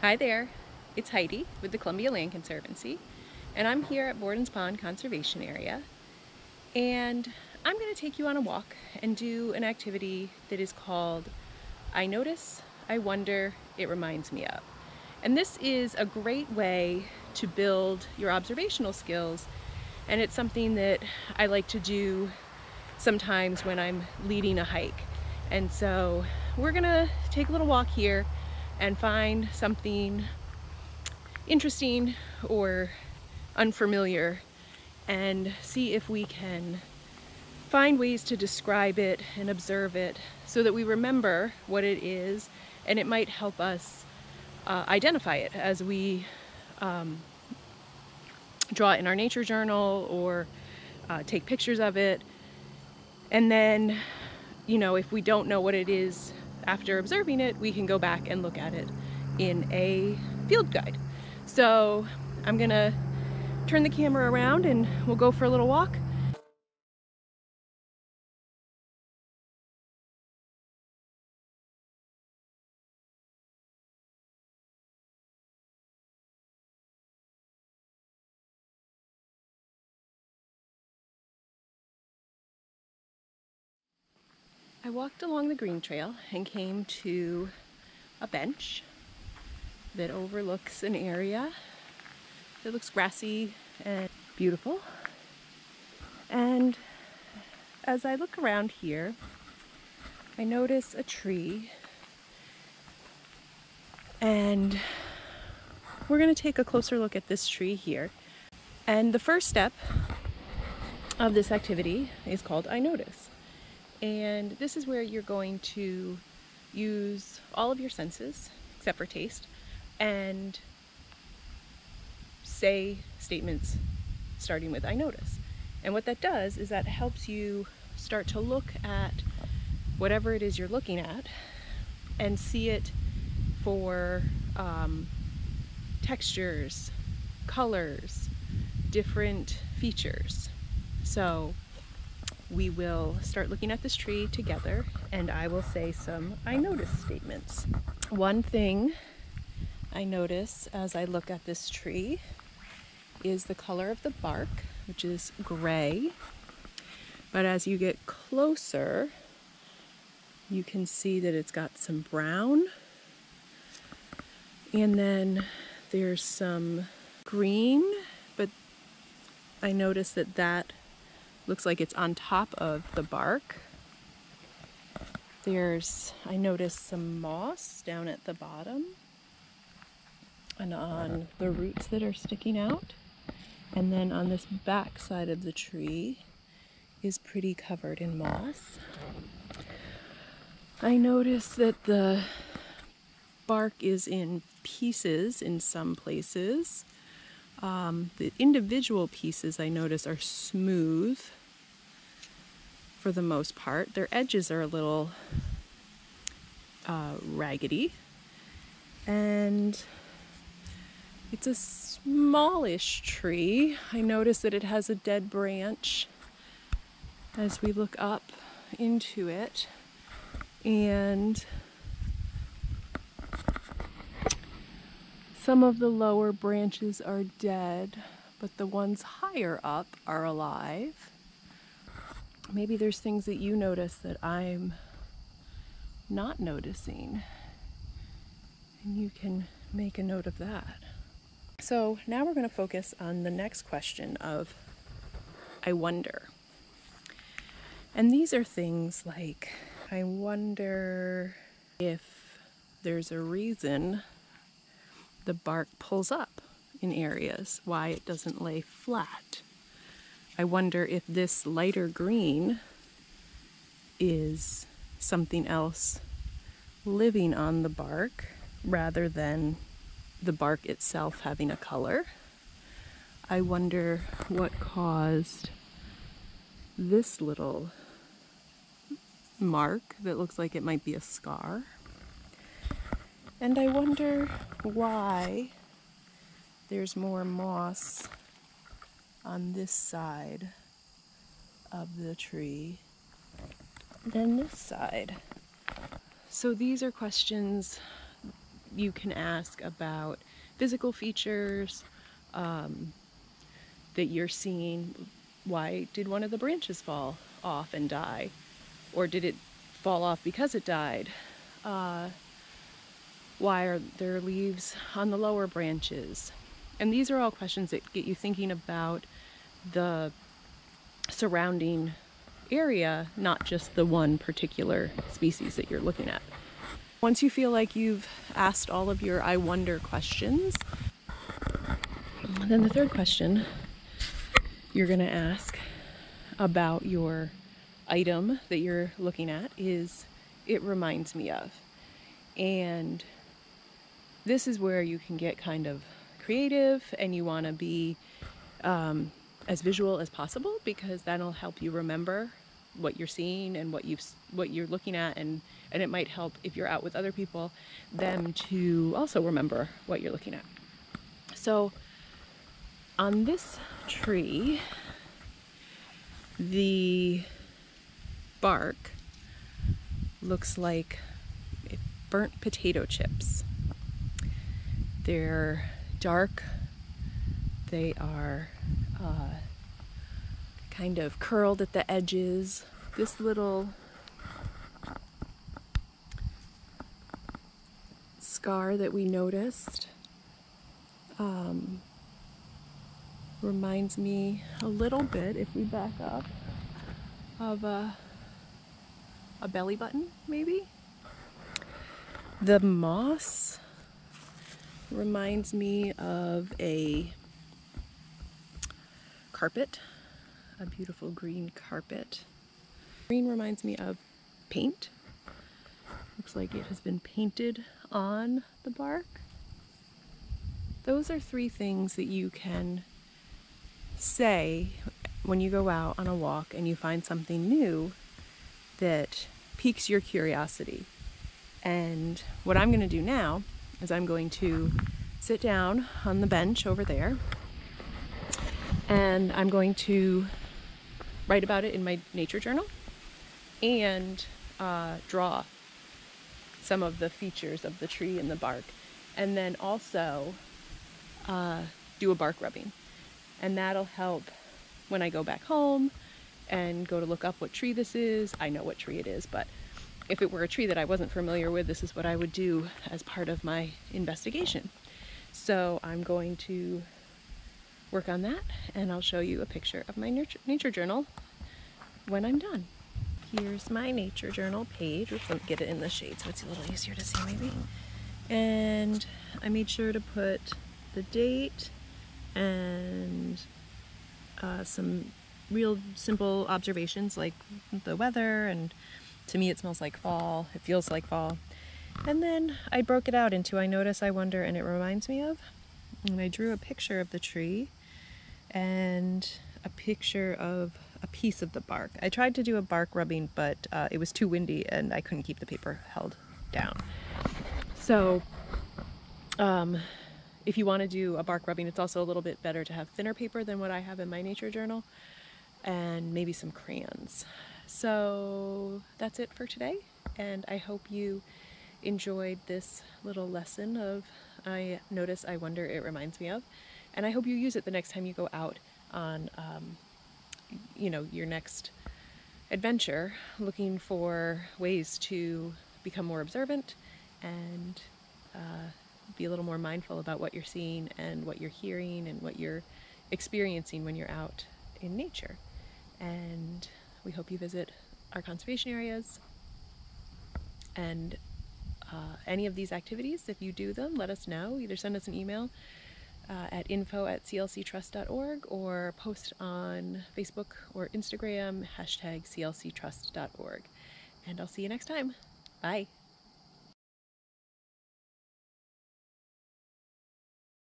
Hi there, it's Heidi with the Columbia Land Conservancy, and I'm here at Borden's Pond Conservation Area, and I'm going to take you on a walk and do an activity that is called I Notice, I Wonder, It Reminds Me Of. And this is a great way to build your observational skills, and it's something that I like to do sometimes when I'm leading a hike. And so we're going to take a little walk here and find something interesting or unfamiliar and see if we can find ways to describe it and observe it so that we remember what it is, and it might help us identify it as we draw it in our nature journal or take pictures of it. And then, if we don't know what it is after observing it, we can go back and look at it in a field guide. So I'm gonna turn the camera around and we'll go for a little walk. I walked along the green trail and came to a bench that overlooks an area that looks grassy and beautiful. And as I look around here, I notice a tree, and we're going to take a closer look at this tree here. And the first step of this activity is called I Notice. And this is where you're going to use all of your senses, except for taste, and say statements starting with I notice. And what that does is that helps you start to look at whatever it is you're looking at and see it for textures, colors, different features. So we will start looking at this tree together, and I will say some I notice statements. One thing I notice as I look at this tree is the color of the bark, which is gray. But as you get closer, you can see that it's got some brown, and then there's some green, but I notice that looks like it's on top of the bark. I notice some moss down at the bottom and on the roots that are sticking out. And then on this back side of the tree is pretty covered in moss. I notice that the bark is in pieces in some places. The individual pieces I notice are smooth for the most part. Their edges are a little raggedy, and it's a smallish tree. I notice that it has a dead branch as we look up into it, and some of the lower branches are dead, but the ones higher up are alive. Maybe there's things that you notice that I'm not noticing, and you can make a note of that. So now we're going to focus on the next question of I wonder. And these are things like, I wonder if there's a reason the bark pulls up in areas, why it doesn't lay flat. I wonder if this lighter green is something else living on the bark rather than the bark itself having a color. I wonder what caused this little mark that looks like it might be a scar. And I wonder why there's more moss on this side of the tree than this side. So these are questions you can ask about physical features that you're seeing. Why did one of the branches fall off and die? Or did it fall off because it died? Why are there leaves on the lower branches? And these are all questions that get you thinking about the surrounding area, not just the one particular species that you're looking at. Once you feel like you've asked all of your I wonder questions, then the third question you're going to ask about your item that you're looking at is, it reminds me of. And this is where you can get kind of creative, and you want to be as visual as possible, because that'll help you remember what you're seeing and what you're looking at, and it might help, if you're out with other people, them to also remember what you're looking at. So on this tree, the bark looks like burnt potato chips. They're dark, they are kind of curled at the edges. This little scar that we noticed reminds me a little bit, if we back up, of a belly button, maybe. The moss reminds me of a carpet, a beautiful green carpet. Green reminds me of paint. Looks like it has been painted on the bark. Those are three things that you can say when you go out on a walk and you find something new that piques your curiosity. And what I'm going to do now is I'm going to sit down on the bench over there, and I'm going to write about it in my nature journal and draw some of the features of the tree and the bark, and then also do a bark rubbing. And that'll help when I go back home and go to look up what tree this is. I know what tree it is, but if it were a tree that I wasn't familiar with, this is what I would do as part of my investigation. So I'm going to work on that, and I'll show you a picture of my nature journal when I'm done. Here's my nature journal page. Oops, let me get it in the shade so it's a little easier to see maybe. And I made sure to put the date and some real simple observations like the weather, and to me it smells like fall, it feels like fall. And then I broke it out into I notice, I wonder, and it reminds me of. And I drew a picture of the tree and a picture of a piece of the bark. I tried to do a bark rubbing, but it was too windy and I couldn't keep the paper held down. So if you want to do a bark rubbing, it's also a little bit better to have thinner paper than what I have in my nature journal, and maybe some crayons. So that's it for today, and I hope you enjoyed this little lesson of I notice, I wonder, it reminds me of, and I hope you use it the next time you go out on your next adventure, looking for ways to become more observant and be a little more mindful about what you're seeing and what you're hearing and what you're experiencing when you're out in nature. And we hope you visit our conservation areas, and any of these activities, if you do them, let us know. Either send us an email at info@clctrust.org or post on Facebook or Instagram #clctrust.org. And I'll see you next time. Bye.